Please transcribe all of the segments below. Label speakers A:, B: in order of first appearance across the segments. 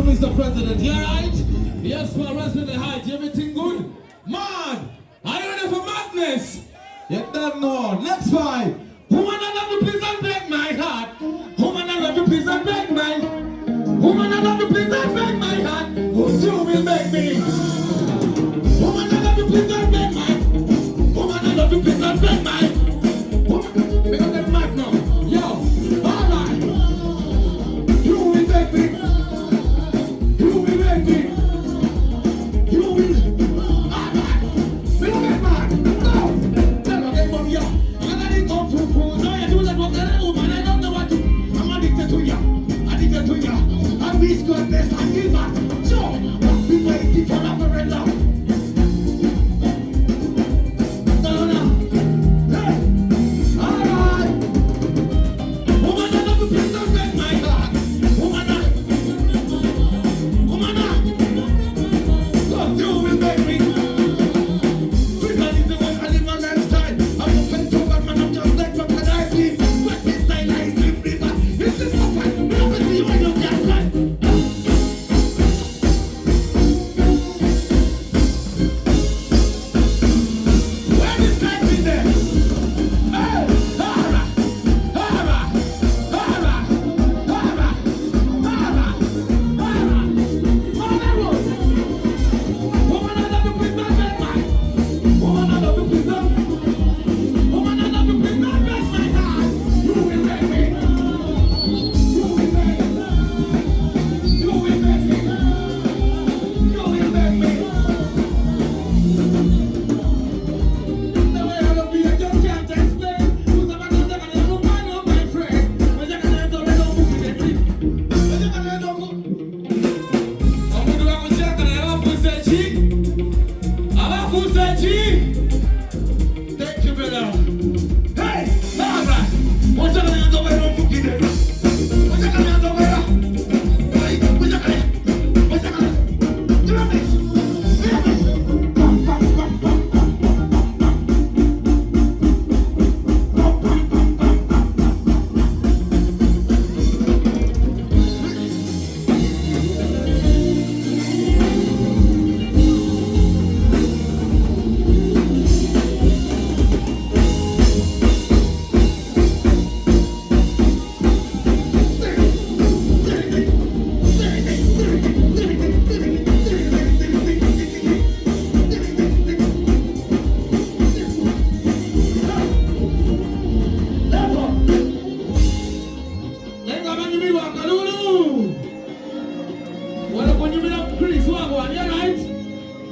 A: Mr. President, you alright? Yes, for respect and height, everything good? Man, are you ready for madness? You don't know. Next fight. Woman, I love you, please and break my heart. Woman, I love you, please and break my Woman, I love you, please and break my heart. Who's you will make me? Woman, I love you, please and break my Woman, I love you, please and break my Woman, because they're mad now. Yo, alright. You will make me. You will make me. You will. Alright. We don't get mad. No. Tell me again, mommy, yo. I got it come through food. So you do that what the woman. I don't know what to. I'm addicted to you. Addicted to you. I wish goodness and give us. So, I've been waiting for a very long.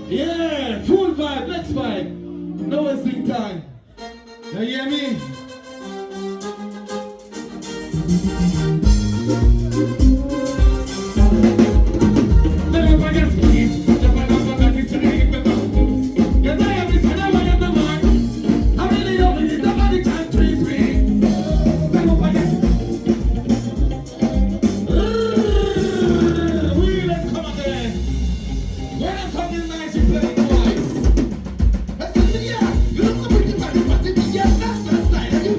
A: Yeah, full vibe, next vibe. No wasting time. You hear me? Never forget please. Never forget this to the people. Yes, I am this and I am the one. I really love it. Nobody can treat me. Never forget. Let's come again. When something nice you play twice. Let's say, yeah, you don't know what you're doing, but it's yeah, that's the style of you.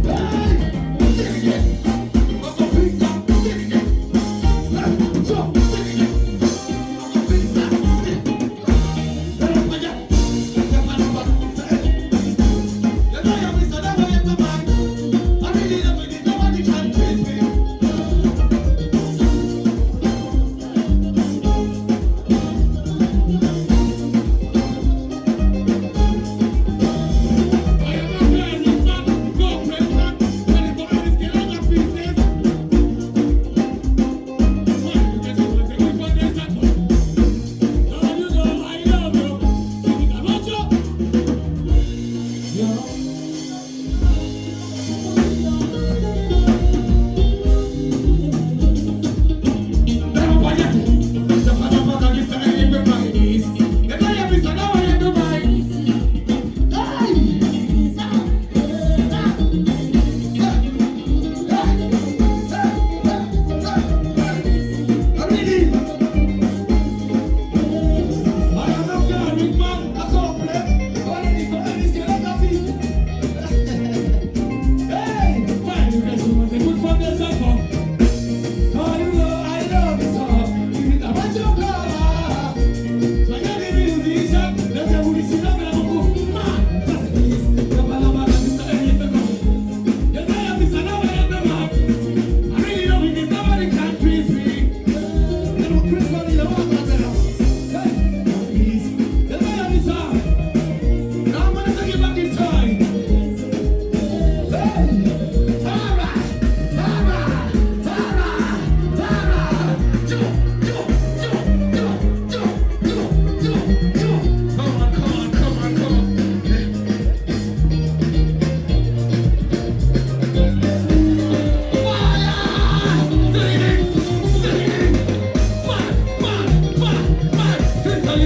A: Hey, sing it again. Up the feet up, sing it again. So, sing it again. Up the feet up, sing it. Say it again. Come on, say it. You know you miss another in the mind. I really love it, nobody can trace me.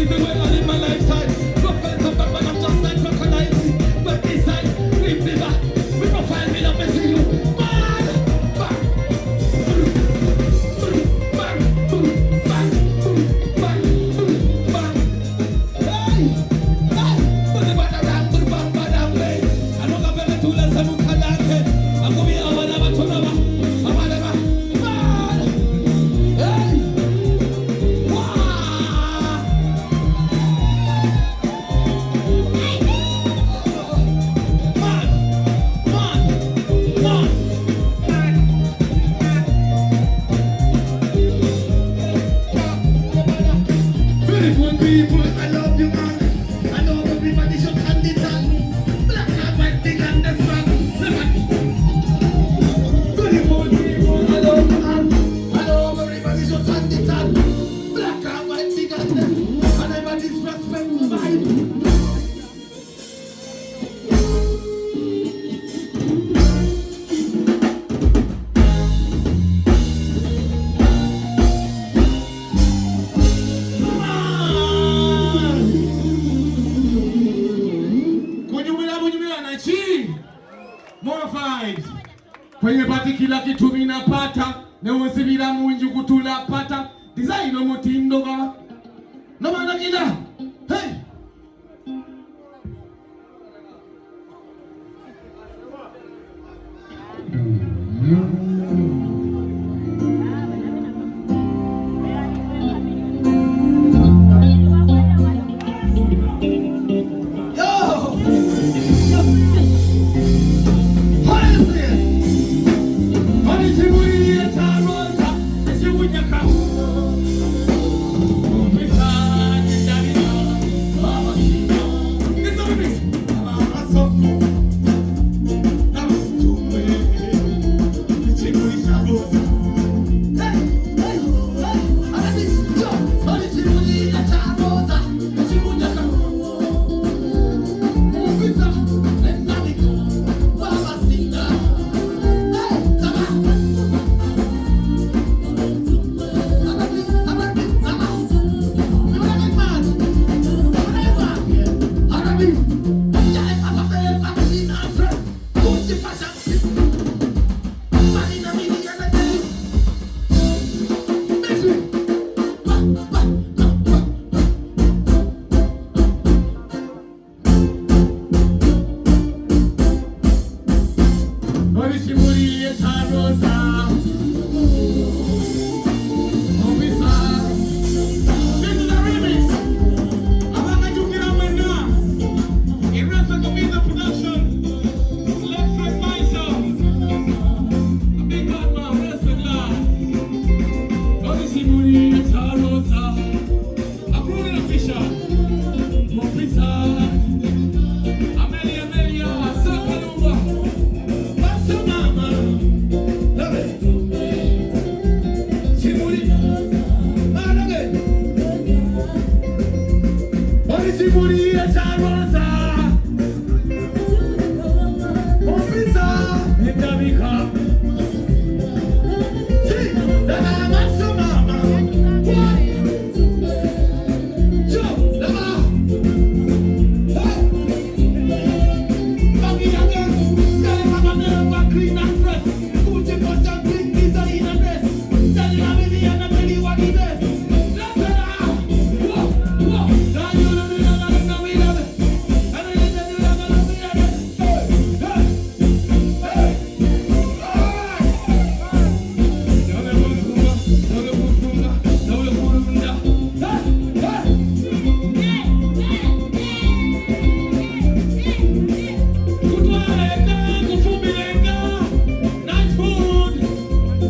A: is the way I live my lifestyle. Profile come back, but I'm just like crocodile. But this side, we bigger. We profile me, not messing you. Bang! Bang! Bang! Bang! Bang! Bang! Hey! Hey! Put the bad around, put the bad away. I don't have any tools, I don't have any. I'm going to be a whatever to know. I'm whatever. Bad! Hey! Wow! Beautiful people, I love you, man. I know everybody should hand it on. Black and white thing and the sun. Beautiful people, I love you, man. I know everybody should hand it on. Black and white thing and the sun. And everybody's respect vibe. More vibes. Kwenye pati kila kitu minapata. Newe sibira mwinju kutula pata. Design o mutindo ga. No mana kila.